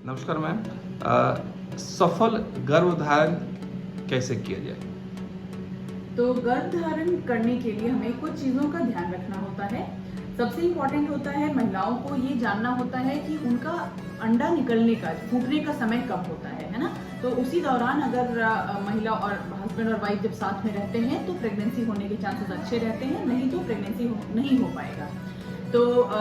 नमस्कार मैम। सफल गर्भधारण कैसे किया जाए? तो गर्भधारण करने के लिए हमें कुछ चीज़ों का ध्यान रखना होता है। सबसे इम्पोर्टेंट होता है महिलाओं को ये जानना होता है कि उनका अंडा निकलने का, फूटने का समय कब होता है ना? तो उसी दौरान अगर महिला और हस्बैंड और वाइफ जब साथ में रहते हैं तो प्रेगनेंसी होने के चांसेस अच्छे रहते हैं, नहीं तो प्रेगनेंसी नहीं हो पाएगा। तो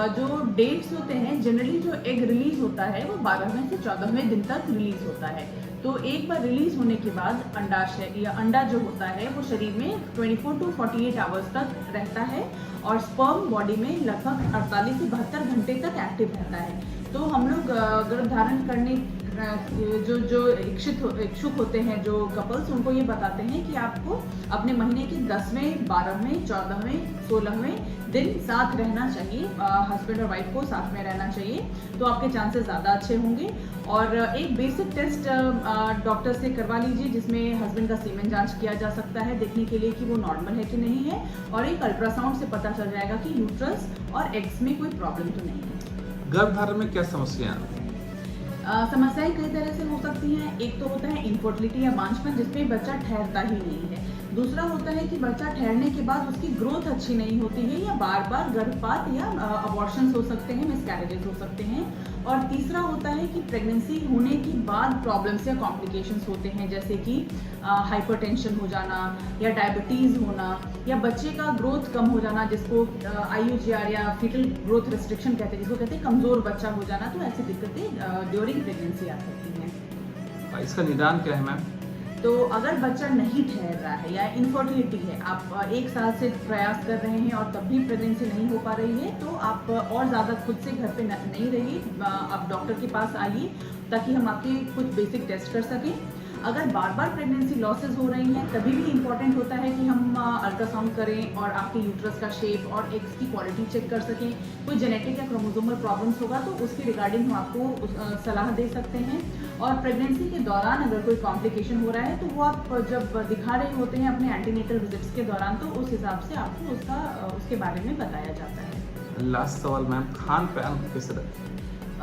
जो डेट्स होते हैं, जनरली जो एग रिलीज होता है वो 12वें से 14वें दिन तक रिलीज होता है। तो एक बार रिलीज होने के बाद अंडाशय या अंडा जो होता है वो शरीर में 24 टू 48 आवर्स तक रहता है और स्पर्म बॉडी में लगभग 48 से 72 घंटे तक एक्टिव रहता है। तो हम लोग गर्भधारण करने जो इच्छुक होते हैं, जो कपल्स, उनको ये बताते हैं कि आपको अपने महीने के 10वें, 12वें, 14वें, 16वें दिन साथ रहना चाहिए। हस्बैंड और वाइफ को साथ में रहना चाहिए, तो आपके चांसेस ज़्यादा अच्छे होंगे। और एक बेसिक टेस्ट डॉक्टर से करवा लीजिए जिसमें हस्बैंड का सीमेन जांच किया जा सकता है देखने के लिए कि वो नॉर्मल है कि नहीं है, और एक अल्ट्रासाउंड से पता चल जाएगा कि यूट्रस और एग्स में कोई प्रॉब्लम तो नहीं है। गर्भधारण में क्या समस्याएं आती हैं? समस्याएं कई तरह से हो सकती हैं। एक तो होता है इनफर्टिलिटी या बांझपन, जिसमें बच्चा ठहरता ही नहीं है। दूसरा होता है कि बच्चा ठहरने के बाद उसकी ग्रोथ अच्छी नहीं होती है, या बार बार गर्भपात या अबॉर्शंस हो सकते हैं, मिसकैरेजेस हो सकते हैं। और तीसरा होता है कि प्रेगनेंसी होने के बाद प्रॉब्लम्स या कॉम्प्लिकेशंस होते हैं, जैसे कि हाइपरटेंशन हो जाना या डायबिटीज़ होना या बच्चे का ग्रोथ कम हो जाना, जिसको IUGR या फीटल ग्रोथ रेस्ट्रिक्शन कहते हैं, जिसको कहते हैं कमज़ोर बच्चा हो जाना। तो ऐसी दिक्कतें ड्यूरिंग प्रेगनेंसी आ सकती हैं। इसका निदान क्या है मैम? तो अगर बच्चा नहीं ठहर रहा है या इनफर्टिलिटी है, आप 1 साल से प्रयास कर रहे हैं और तब भी प्रेगनेंसी नहीं हो पा रही है, तो आप और ज़्यादा खुद से घर पे नहीं रहिए, आप डॉक्टर के पास आइए ताकि हम आपके कुछ बेसिक टेस्ट कर सकें। अगर बार बार प्रेगनेंसी लॉसेस हो रही हैं, तभी भी इम्पॉर्टेंट होता है कि हम अल्ट्रासाउंड करें और आपके यूट्रस का शेप और एग्स की क्वालिटी चेक कर सकें। कोई जेनेटिक या क्रोमोसोमल प्रॉब्लम्स होगा तो उसके रिगार्डिंग हम आपको सलाह दे सकते हैं। और प्रेगनेंसी के दौरान अगर कोई कॉम्प्लिकेशन हो रहा है तो वो आप जब दिखा रहे होते हैं अपने एंटीनेटल विजिट्स के दौरान, तो उस हिसाब से आपको उसके बारे में बताया जाता है। लास्ट सवाल मैम, खान पान किस तरह?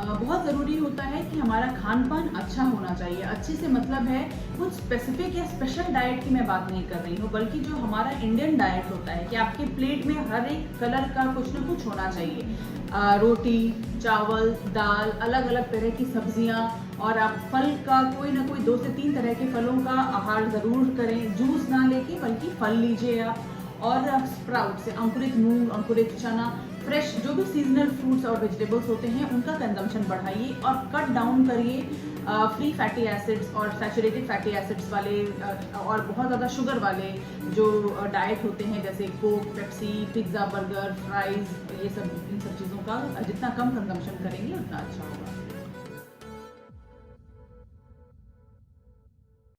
बहुत ज़रूरी होता है कि हमारा खान पान अच्छा होना चाहिए। अच्छे से मतलब है कुछ स्पेसिफिक या स्पेशल डाइट की मैं बात नहीं कर रही हूँ, बल्कि जो हमारा इंडियन डाइट होता है कि आपके प्लेट में हर एक कलर का कुछ ना कुछ होना चाहिए। रोटी, चावल, दाल, अलग अलग तरह की सब्जियाँ, और आप फल का कोई ना कोई 2 से 3 तरह के फलों का आहार ज़रूर करें। जूस ना लेके बल्कि फल लीजिए आप। और स्प्राउट से अंकुरित मूंग, अंकुरित चना, फ्रेश जो भी सीजनल फ्रूट्स और वेजिटेबल्स होते हैं उनका कंजम्पशन बढ़ाइए और कट डाउन करिए फ्री फैटी एसिड्स और सैचुरेटेड फैटी एसिड्स वाले और बहुत ज़्यादा शुगर वाले जो डाइट होते हैं, जैसे Coke, Pepsi, pizza, burger, fries, ये सब, इन सब चीज़ों का जितना कम कंजम्पशन करेंगे उतना अच्छा होगा।